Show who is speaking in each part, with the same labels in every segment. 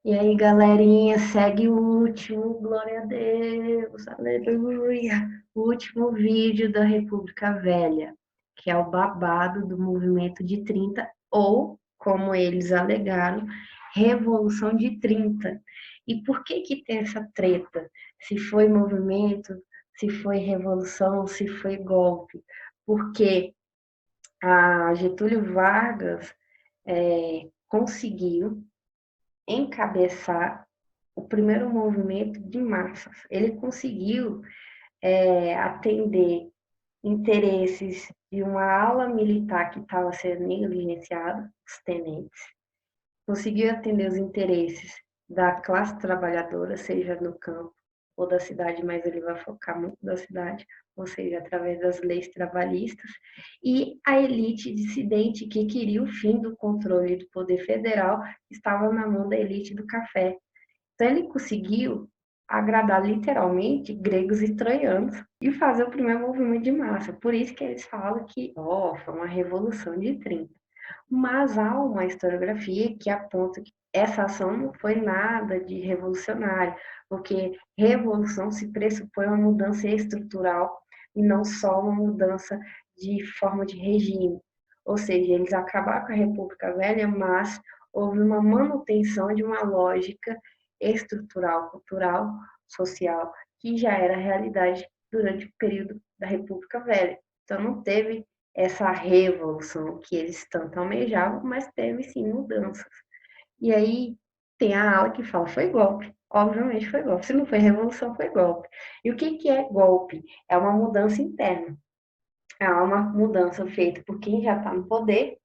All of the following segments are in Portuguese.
Speaker 1: E aí, galerinha, segue o último, glória a Deus, aleluia. O último vídeo da República Velha, que é o babado do movimento de 30, ou, como eles alegaram, Revolução de 30. E por que que tem essa treta? Se foi movimento, se foi revolução, se foi golpe? Porque a Getúlio Vargas conseguiu encabeçar o primeiro movimento de massas. Ele conseguiu atender interesses de uma ala militar que estava sendo negligenciada, os tenentes, conseguiu atender os interesses da classe trabalhadora, seja no campo ou da cidade, mas ele vai focar muito da cidade, ou seja, através das leis trabalhistas, e a elite dissidente que queria o fim do controle do poder federal estava na mão da elite do café. Então ele conseguiu agradar literalmente gregos e troianos e fazer o primeiro movimento de massa. Por isso que eles falam que foi uma revolução de 30. Mas há uma historiografia que aponta que essa ação não foi nada de revolucionário, porque revolução se pressupõe uma mudança estrutural e não só uma mudança de forma de regime. Ou seja, eles acabaram com a República Velha, mas houve uma manutenção de uma lógica estrutural, cultural, social, que já era realidade durante o período da República Velha. Então não teve essa revolução que eles tanto almejavam, mas teve sim mudanças. E aí tem a ala que fala foi golpe. Obviamente foi golpe. Se não foi revolução, foi golpe. E o que, que é golpe? É uma mudança interna. É uma mudança feita por quem já está no poder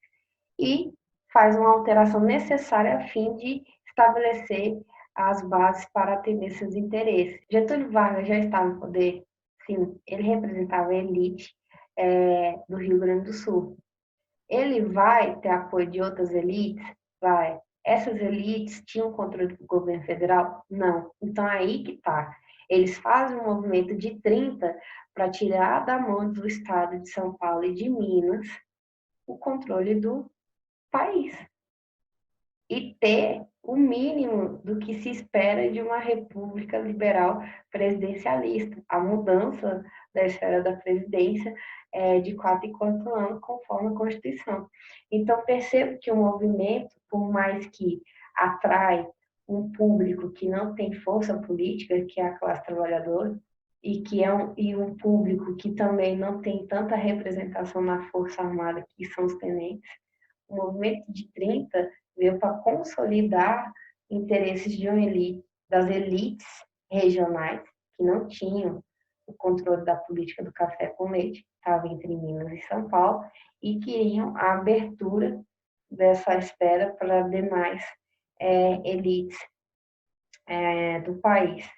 Speaker 1: e faz uma alteração necessária a fim de estabelecer as bases para atender seus interesses. Getúlio Vargas já estava no poder? Sim, ele representava a elite do Rio Grande do Sul. Ele vai ter apoio de outras elites? Vai. Essas elites tinham controle do governo federal? Não. Então, aí que está. Eles fazem um movimento de 30 para tirar da mão do estado de São Paulo e de Minas o controle do país e ter o mínimo do que se espera de uma república liberal presidencialista, a mudança da esfera da presidência de 4 em 4 anos, conforme a Constituição. Então, percebo que o movimento, por mais que atrai um público que não tem força política, que é a classe trabalhadora, e que é um público que também não tem tanta representação na Força Armada, que são os tenentes, o movimento de 30 veio para consolidar interesses de uma elite, das elites regionais, que não tinham o controle da política do café com leite, estava entre Minas e São Paulo, e queriam a abertura dessa esfera para demais elites do país.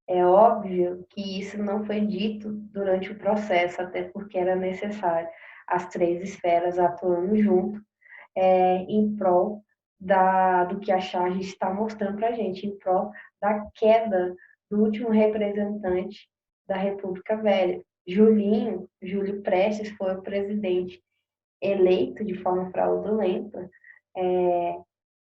Speaker 1: É óbvio que isso não foi dito durante o processo, até porque era necessário as três esferas atuando junto em prol do que a charge está mostrando para a gente, em prol da queda do último representante da República Velha. Júlio Prestes, foi o presidente eleito de forma fraudulenta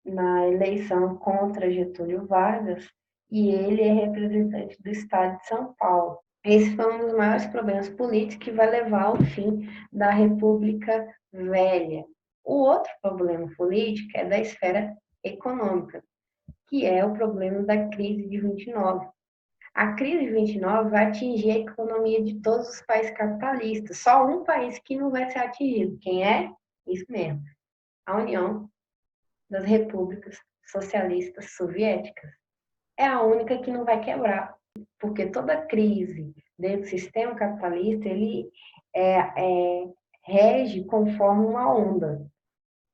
Speaker 1: na eleição contra Getúlio Vargas, e ele é representante do estado de São Paulo. Esse foi um dos maiores problemas políticos que vai levar ao fim da República Velha. O outro problema político é da esfera econômica, que é o problema da crise de 29. A crise de 29 vai atingir a economia de todos os países capitalistas. Só um país que não vai ser atingido. Quem é? Isso mesmo. A União das Repúblicas Socialistas Soviéticas. É a única que não vai quebrar, porque toda crise dentro do sistema capitalista, ele rege conforme uma onda.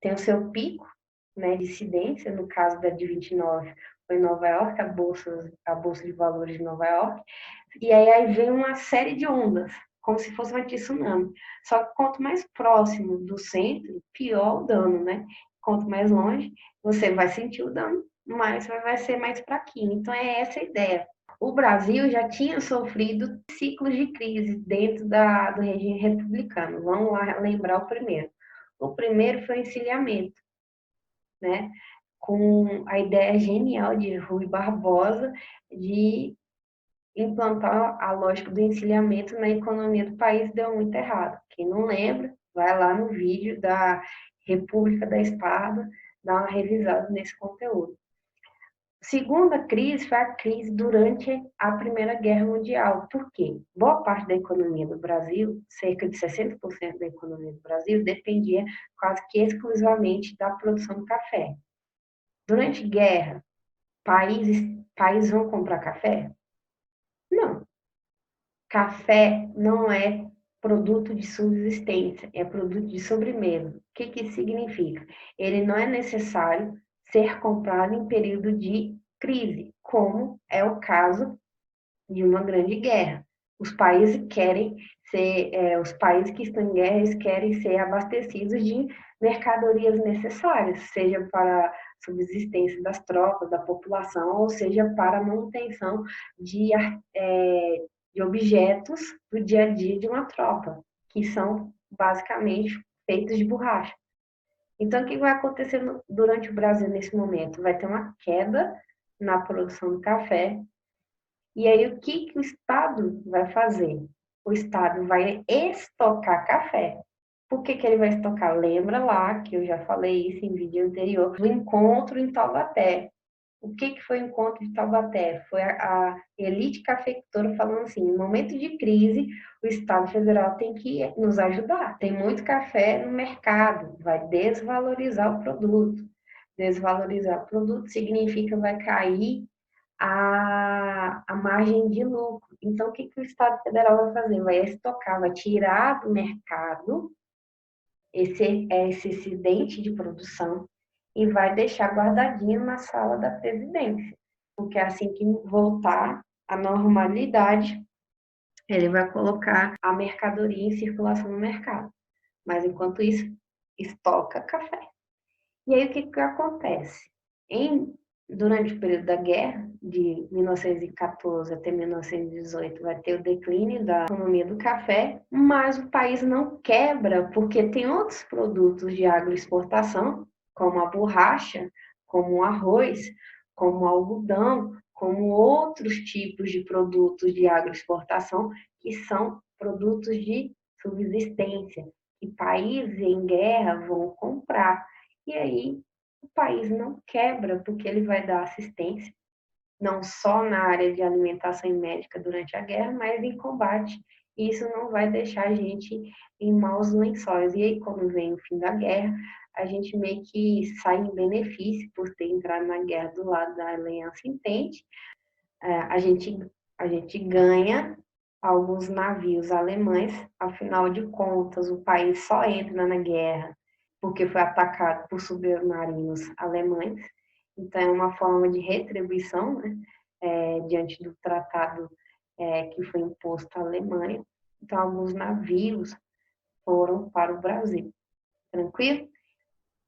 Speaker 1: Tem o seu pico, né, de incidência, no caso da de 29, foi em Nova York, a Bolsa de Valores de Nova York, e aí vem uma série de ondas, como se fosse um tsunami. Só que quanto mais próximo do centro, pior o dano, né? Quanto mais longe, você vai sentir o dano, mas vai ser mais fraquinho. Então é essa a ideia. O Brasil já tinha sofrido ciclos de crise dentro do regime republicano. Vamos lá lembrar o primeiro. O primeiro foi o encilhamento, né? com a ideia genial de Rui Barbosa de implantar a lógica do encilhamento na economia do país, deu muito errado. Quem não lembra, vai lá no vídeo da República da Espada, dá uma revisada nesse conteúdo. Segunda crise foi a crise durante a Primeira Guerra Mundial. Por quê? Boa parte da economia do Brasil, cerca de 60% da economia do Brasil, dependia quase que exclusivamente da produção do café. Durante guerra, países vão comprar café? Não. Café não é produto de subsistência, é produto de sobremesa. O que isso significa? Ele não é necessário ser comprado em período de crise, como é o caso de uma grande guerra. Os países querem os países que estão em guerra, eles querem ser abastecidos de mercadorias necessárias, seja para a subsistência das tropas, da população, ou seja para a manutenção de, de objetos do dia a dia de uma tropa, que são basicamente feitos de borracha. Então, o que vai acontecer durante o Brasil nesse momento? Vai ter uma queda na produção do café. E aí, o que o Estado vai fazer? O Estado vai estocar café. Por que ele vai estocar? Lembra lá, que eu já falei isso em vídeo anterior, do encontro em Taubaté. O que foi o encontro de Taubaté? Foi a elite cafeicultora falando assim, em momento de crise, o Estado Federal tem que nos ajudar. Tem muito café no mercado, vai desvalorizar o produto. Desvalorizar o produto significa vai cair a margem de lucro. Então, o que o Estado Federal vai fazer? Vai estocar, vai tirar do mercado esse excedente de produção e vai deixar guardadinho na sala da presidência. Porque assim que voltar à normalidade, ele vai colocar a mercadoria em circulação no mercado. Mas enquanto isso, estoca café. E aí o que acontece? Durante o período da guerra, de 1914 até 1918, vai ter o declínio da economia do café, mas o país não quebra, porque tem outros produtos de agroexportação, como a borracha, como o arroz, como o algodão, como outros tipos de produtos de agroexportação, que são produtos de subsistência, que países em guerra vão comprar. E aí o país não quebra, porque ele vai dar assistência, não só na área de alimentação e médica durante a guerra, mas em combate. E isso não vai deixar a gente em maus lençóis. E aí, quando vem o fim da guerra, a gente meio que sai em benefício por ter entrado na guerra do lado da Aliança Entente. A gente ganha alguns navios alemães, afinal de contas, o país só entra na guerra porque foi atacado por submarinos alemães. Então, é uma forma de retribuição, né, diante do tratado que foi imposto à Alemanha. Então, alguns navios foram para o Brasil. Tranquilo?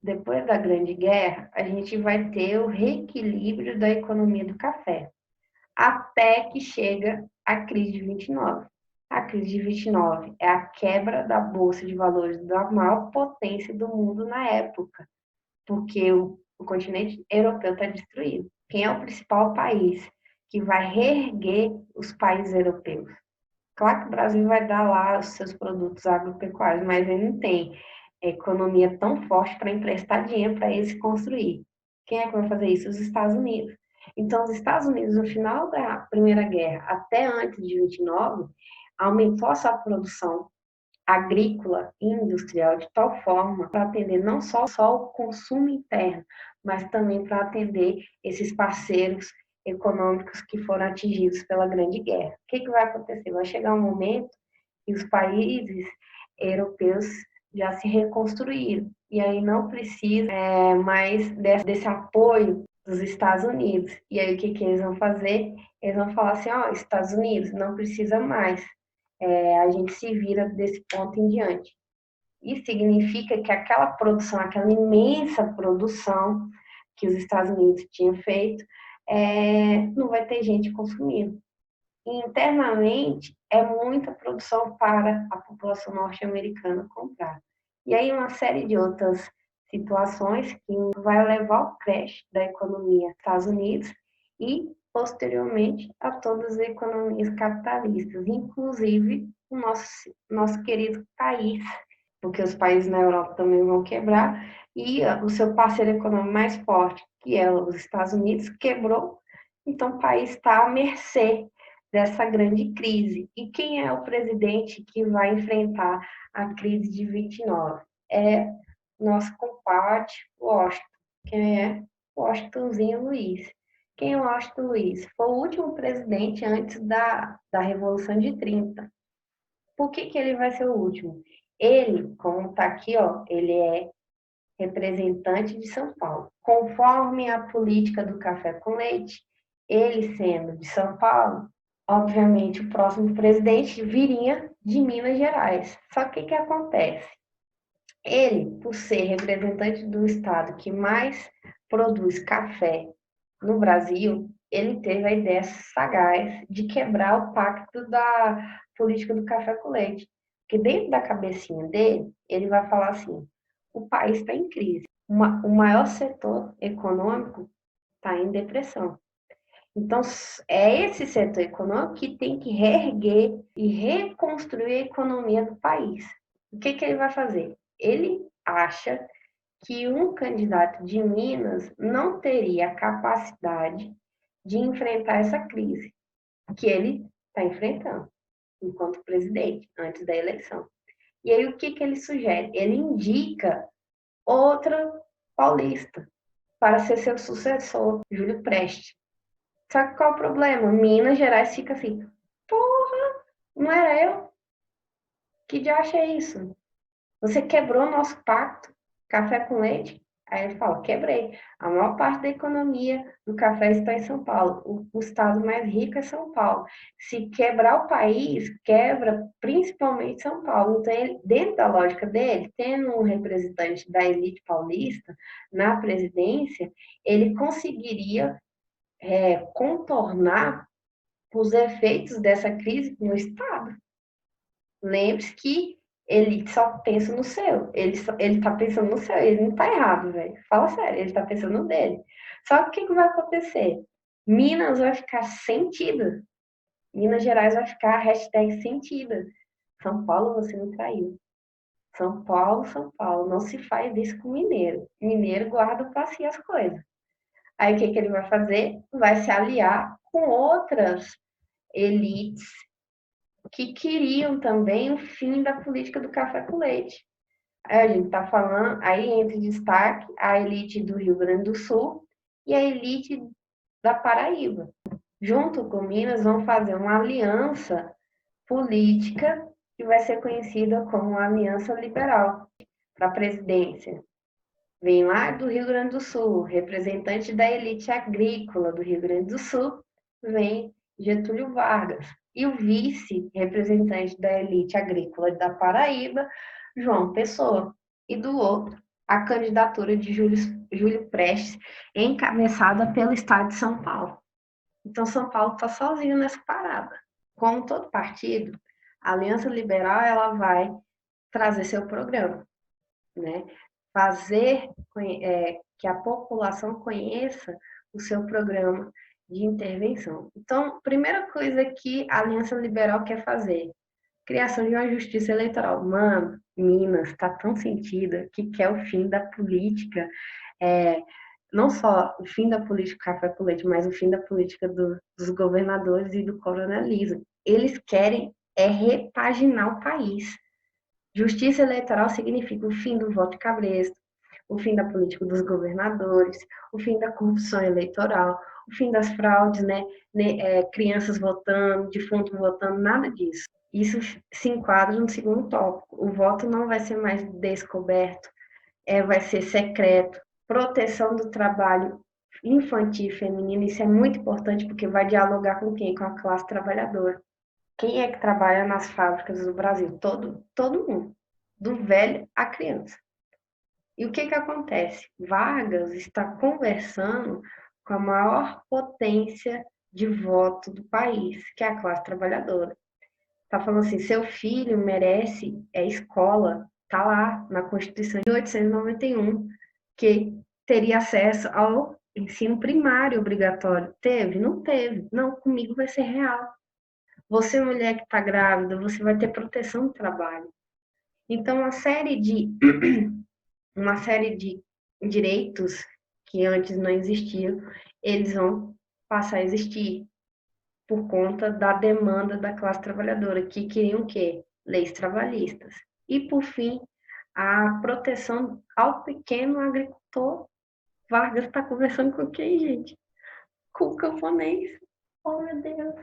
Speaker 1: Depois da Grande Guerra, a gente vai ter o reequilíbrio da economia do café, até que chega a crise de 29. A crise de 29 é a quebra da bolsa de valores da maior potência do mundo na época, porque o continente europeu está destruído. Quem é o principal país que vai reerguer os países europeus? Claro que o Brasil vai dar lá os seus produtos agropecuários, mas ele não tem economia tão forte para emprestar dinheiro para eles construir. Quem é que vai fazer isso? Os Estados Unidos. Então, os Estados Unidos, no final da Primeira Guerra, até antes de 29, aumentou a sua produção agrícola e industrial de tal forma para atender não só o consumo interno, mas também para atender esses parceiros econômicos que foram atingidos pela Grande Guerra. O que vai acontecer? Vai chegar um momento que os países europeus já se reconstruíram e aí não precisa mais desse apoio dos Estados Unidos. E aí o que eles vão fazer? Eles vão falar assim, ó, Estados Unidos não precisa mais, a gente se vira desse ponto em diante. Isso significa que aquela produção, aquela imensa produção que os Estados Unidos tinham feito, não vai ter gente consumindo. E, internamente, é muita produção para a população norte-americana comprar. E aí uma série de outras situações que vai levar ao crash da economia dos Estados Unidos e, posteriormente, a todas as economias capitalistas, inclusive o nosso querido país, porque os países na Europa também vão quebrar, e o seu parceiro econômico mais forte, que é os Estados Unidos, quebrou, então o país está à mercê dessa grande crise. E quem é o presidente que vai enfrentar a crise de 29? É nosso compadre Washington. Quem é? Washingtonzinho Luiz. Quem é Washington Luiz? Foi o último presidente antes da Revolução de 30. Por que ele vai ser o último? Ele, como está aqui, ó, ele é representante de São Paulo. Conforme a política do café com leite, ele sendo de São Paulo, obviamente o próximo presidente viria de Minas Gerais. Só que o que acontece? Ele, por ser representante do estado que mais produz café no Brasil, ele teve a ideia sagaz de quebrar o pacto da política do café com leite. Porque dentro da cabecinha dele, ele vai falar assim: o país está em crise, o maior setor econômico está em depressão. Então, é esse setor econômico que tem que reerguer e reconstruir a economia do país. O que ele vai fazer? Ele acha que um candidato de Minas não teria a capacidade de enfrentar essa crise que ele está enfrentando enquanto presidente, antes da eleição. E aí, o que ele sugere? Ele indica outra paulista para ser seu sucessor, Júlio Prestes. Só que qual o problema? Minas Gerais fica assim, porra, não era eu? Que diacho é isso? Você quebrou nosso pacto, café com leite? Aí ele fala, quebrei. A maior parte da economia do café está em São Paulo. O estado mais rico é São Paulo. Se quebrar o país, quebra principalmente São Paulo. Então, ele, dentro da lógica dele, tendo um representante da elite paulista na presidência, ele conseguiria contornar os efeitos dessa crise no estado. Lembre-se que ele só pensa no seu. Ele tá pensando no seu. Ele não tá errado, velho. Fala sério, ele tá pensando no dele. Só que o que vai acontecer? Minas vai ficar sentida. Minas Gerais vai ficar hashtag sentida. São Paulo, você me traiu. São Paulo. Não se faz isso com mineiro. Mineiro guarda para si as coisas. Aí o que ele vai fazer? Vai se aliar com outras elites que queriam também o fim da política do café com leite. Aí a gente está falando, aí entra em destaque a elite do Rio Grande do Sul e a elite da Paraíba. Junto com Minas, vão fazer uma aliança política que vai ser conhecida como Aliança Liberal para a presidência. Vem lá do Rio Grande do Sul, representante da elite agrícola do Rio Grande do Sul, vem Getúlio Vargas. E o vice-representante da elite agrícola da Paraíba, João Pessoa. E do outro, a candidatura de Júlio Prestes, encabeçada pelo Estado de São Paulo. Então, São Paulo está sozinho nessa parada. Como todo partido, a Aliança Liberal ela vai trazer seu programa, né? Fazer que a população conheça o seu programa de intervenção. Então, primeira coisa que a Aliança Liberal quer fazer, criação de uma justiça eleitoral. Mano, Minas está tão sentida que quer o fim da política, não só o fim da política café com leite, mas o fim da política dos governadores e do coronelismo. Eles querem repaginar o país. Justiça eleitoral significa o fim do voto cabresto, o fim da política dos governadores, o fim da corrupção eleitoral, o fim das fraudes, né? Crianças votando, defunto votando, nada disso. Isso se enquadra no segundo tópico. O voto não vai ser mais descoberto, vai ser secreto. Proteção do trabalho infantil e feminino, isso é muito importante porque vai dialogar com quem? Com a classe trabalhadora. Quem é que trabalha nas fábricas do Brasil? Todo mundo, do velho à criança. E o que acontece? Vargas está conversando com a maior potência de voto do país, que é a classe trabalhadora. Está falando assim, seu filho merece escola, está lá na Constituição de 1891. que teria acesso ao ensino primário obrigatório. Teve? Não teve. Não, comigo vai ser real. Você, mulher que está grávida, você vai ter proteção do trabalho. Então, uma série de direitos que antes não existiam, eles vão passar a existir por conta da demanda da classe trabalhadora, que queriam o quê? Leis trabalhistas. E, por fim, a proteção ao pequeno agricultor. Vargas está conversando com quem, gente? Com o camponês. Oh, meu Deus,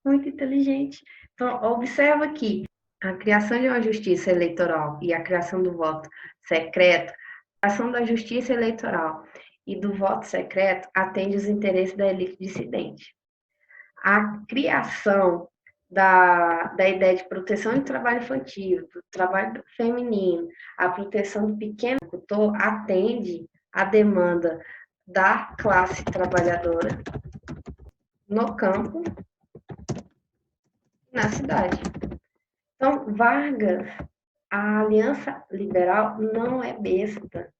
Speaker 1: muito inteligente. Então, observa aqui, a criação de uma justiça eleitoral e a criação do voto secreto, a criação da justiça eleitoral e do voto secreto atende os interesses da elite dissidente. A criação da ideia de proteção do trabalho infantil, do trabalho feminino, a proteção do pequeno agricultor atende à demanda da classe trabalhadora no campo e na cidade. Então, Vargas, a Aliança Liberal não é besta.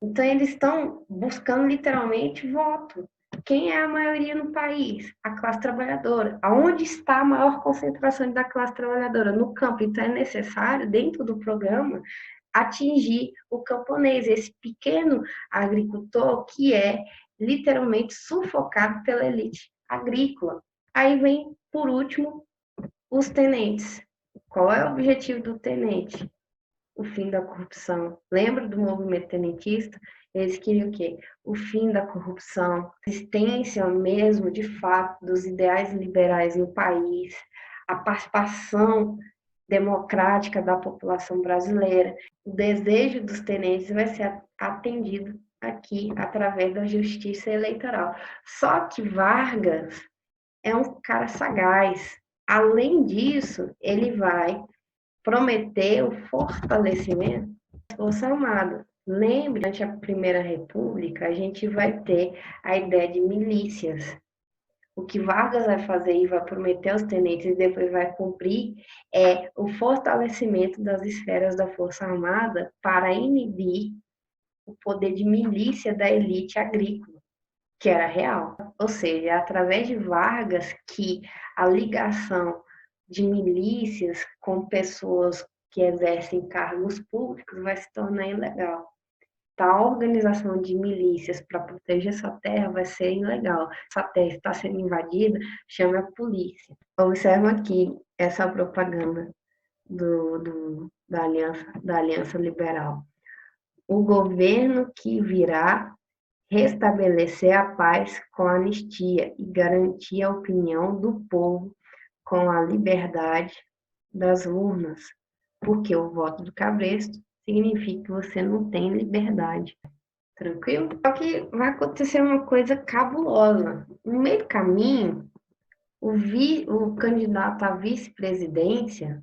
Speaker 1: Então, eles estão buscando literalmente voto. Quem é a maioria no país? A classe trabalhadora. Aonde está a maior concentração da classe trabalhadora? No campo. Então, é necessário, dentro do programa, atingir o camponês, esse pequeno agricultor que é literalmente sufocado pela elite agrícola. Aí vem, por último, os tenentes. Qual é o objetivo do tenente? O fim da corrupção. Lembra do movimento tenentista? Eles queriam o quê? O fim da corrupção, a existência mesmo, de fato, dos ideais liberais no país, a participação democrática da população brasileira. O desejo dos tenentes vai ser atendido aqui através da justiça eleitoral. Só que Vargas é um cara sagaz. Além disso, ele vai prometer o fortalecimento da Força Armada. Lembre, durante a Primeira República, a gente vai ter a ideia de milícias. O que Vargas vai fazer e vai prometer aos tenentes e depois vai cumprir é o fortalecimento das esferas da Força Armada para inibir o poder de milícia da elite agrícola, que era real. Ou seja, é através de Vargas que a ligação de milícias com pessoas que exercem cargos públicos vai se tornar ilegal. Então, a organização de milícias para proteger sua terra vai ser ilegal. Sua terra está sendo invadida, chame a polícia. Observa aqui essa propaganda da Aliança Liberal. O governo que virá restabelecer a paz com a anistia e garantir a opinião do povo com a liberdade das urnas, porque o voto do cabresto significa que você não tem liberdade. Tranquilo? Só que vai acontecer uma coisa cabulosa. No meio do caminho, o candidato à vice-presidência,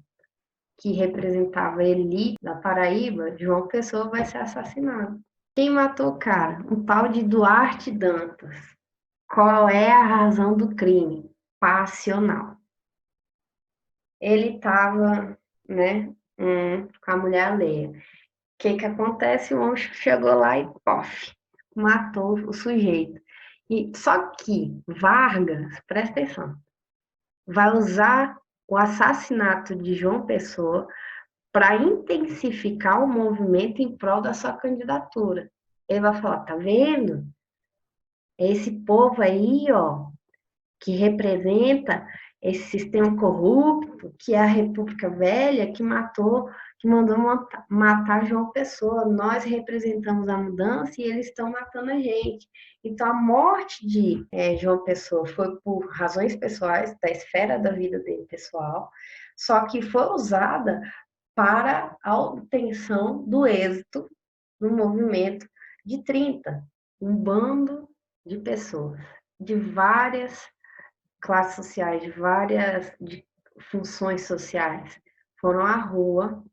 Speaker 1: que representava a elite da Paraíba, João Pessoa, vai ser assassinado. Quem matou o cara? Um tal de Duarte Dantas. Qual é a razão do crime? Passional. Ele estava, né, com a mulher alheia. O que acontece? O homem chegou lá e, pof, matou o sujeito. Só que Vargas, presta atenção, vai usar o assassinato de João Pessoa para intensificar o movimento em prol da sua candidatura. Ele vai falar, tá vendo? Esse povo aí, ó, que representa esse sistema corrupto, que é a República Velha, que mandou matar João Pessoa. Nós representamos a mudança e eles estão matando a gente. Então, a morte de João Pessoa foi por razões pessoais, da esfera da vida dele pessoal, só que foi usada para a obtenção do êxito no movimento de 30, um bando de pessoas de várias classes sociais, de funções sociais, foram à rua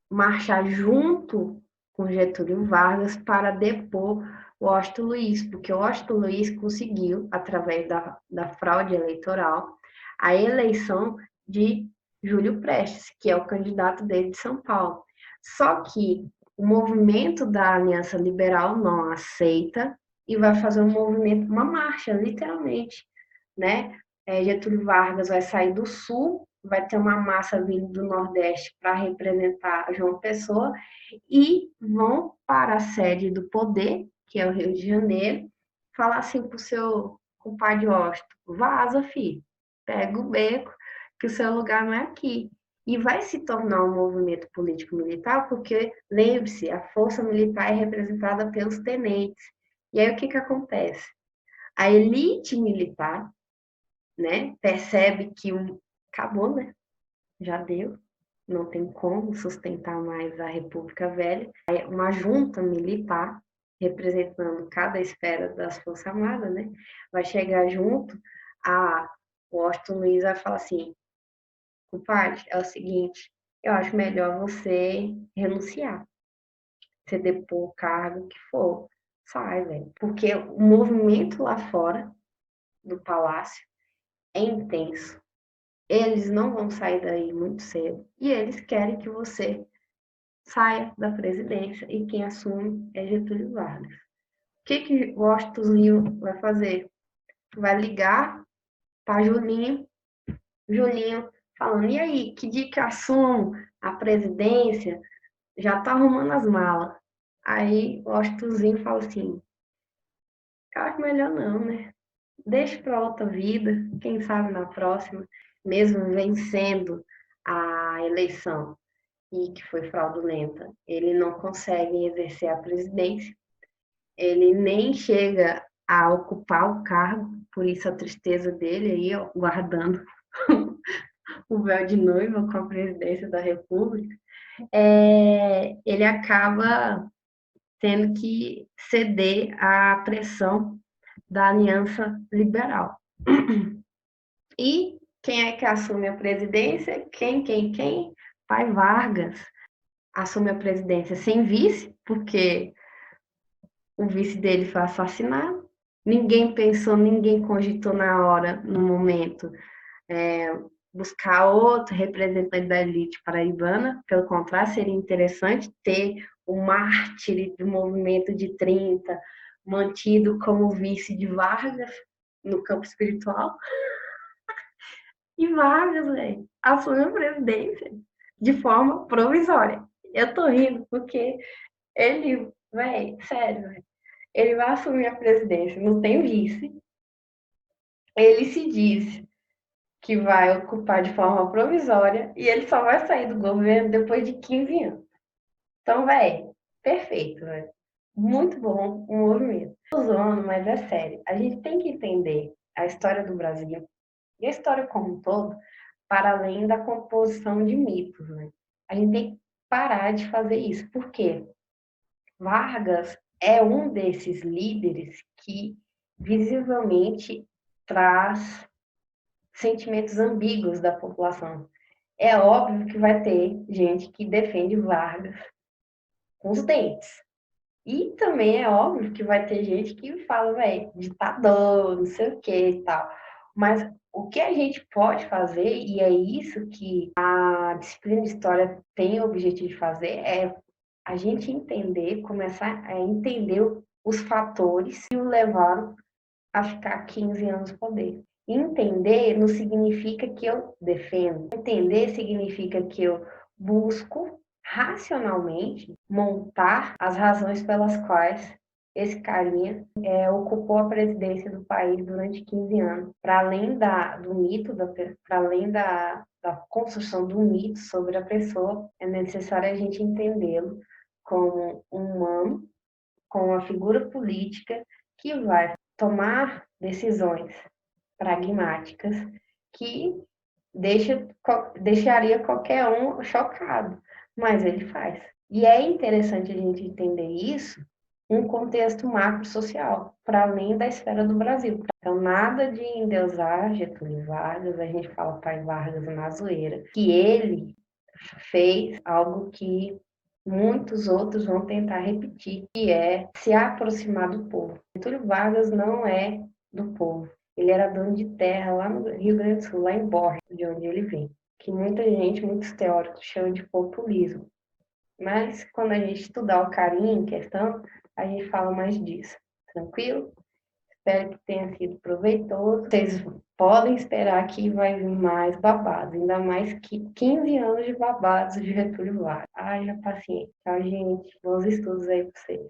Speaker 1: marchar junto com Getúlio Vargas para depor o Washington Luiz, porque o Washington Luiz conseguiu, através da fraude eleitoral, a eleição de Júlio Prestes, que é o candidato dele de São Paulo. Só que O movimento da Aliança Liberal não aceita e vai fazer um movimento, uma marcha, literalmente, né? Getúlio Vargas vai sair do Sul, vai ter uma massa vindo do Nordeste para representar João Pessoa e vão para a sede do poder, que é o Rio de Janeiro, falar assim para o seu compadre Washington, vaza, filho, pega o beco, que o seu lugar não é aqui. E vai se tornar um movimento político-militar, porque, lembre-se, a força militar é representada pelos tenentes. E aí o que acontece? A elite militar, né, percebe que acabou, né? Já deu, não tem como sustentar mais a República Velha. Aí uma junta militar, representando cada esfera das Forças Armadas, né, vai chegar junto a Washington Luiz vai falar assim, compadre, é o seguinte, eu acho melhor você renunciar, você depor o cargo que for, sai, velho. Porque o movimento lá fora do palácio é intenso. Eles não vão sair daí muito cedo e eles querem que você saia da presidência e quem assume é Getúlio Vargas. O que Washington Luiz vai fazer? Vai ligar para Julinho falando, e aí, que dia que assumo a presidência? Já tá arrumando as malas. Aí o Washingtonzinho fala assim, eu acho melhor não, né? Deixa para outra vida, quem sabe na próxima, mesmo vencendo a eleição e que foi fraudulenta, ele não consegue exercer a presidência, ele nem chega a ocupar o cargo, por isso a tristeza dele aí, ó, guardando o véu de noiva com a presidência da República, ele acaba tendo que ceder à pressão da Aliança Liberal. E quem é que assume a presidência? Quem? Pai Vargas assume a presidência sem vice, porque o vice dele foi assassinado. Ninguém pensou, ninguém cogitou na hora, no momento, buscar outro representante da elite paraibana. Pelo contrário, seria interessante ter o mártir do movimento de 30 mantido como vice de Vargas no campo espiritual. E Vargas, velho, assume a presidência de forma provisória. Eu tô rindo porque ele, velho, sério, véio, ele vai assumir a presidência, não tem vice. Ele se diz que vai ocupar de forma provisória e ele só vai sair do governo depois de 15 anos. Então, velho, perfeito, velho. Muito bom o movimento. Tô zoando, mas é sério. A gente tem que entender a história do Brasil e a história como um todo, para além da composição de mitos, né? A gente tem que parar de fazer isso. Por quê? Vargas é um desses líderes que visivelmente traz sentimentos ambíguos da população. É óbvio que vai ter gente que defende Vargas com os dentes. E também é óbvio que vai ter gente que fala, velho, ditador, não sei o que e tal. Mas o que a gente pode fazer, e é isso que a disciplina de história tem o objetivo de fazer, é a gente entender, começar a entender os fatores que o levaram a ficar 15 anos no poder. Entender não significa que eu defendo. Entender significa que eu busco racionalmente montar as razões pelas quais esse carinha ocupou a presidência do país durante 15 anos. Para além do mito, para além da construção do mito sobre a pessoa, é necessário a gente entendê-lo como um humano, como uma figura política que vai tomar decisões pragmáticas que deixaria qualquer um chocado, mas ele faz. E é interessante a gente entender isso um contexto macro-social, para além da esfera do Brasil. Então, nada de endeusar Getúlio Vargas, a gente fala pai Vargas na zoeira, que ele fez algo que muitos outros vão tentar repetir, que é se aproximar do povo. Getúlio Vargas não é do povo. Ele era dono de terra lá no Rio Grande do Sul, lá em Borges, de onde ele vem, que muita gente, muitos teóricos chamam de populismo. Mas quando a gente estudar o carinho em questão, a gente fala mais disso. Tranquilo? Espero que tenha sido proveitoso. Vocês podem esperar que vai vir mais babados, ainda mais que 15 anos de babados de Getúlio Vargas. Haja paciência. Tchau, gente. Bons estudos aí para vocês.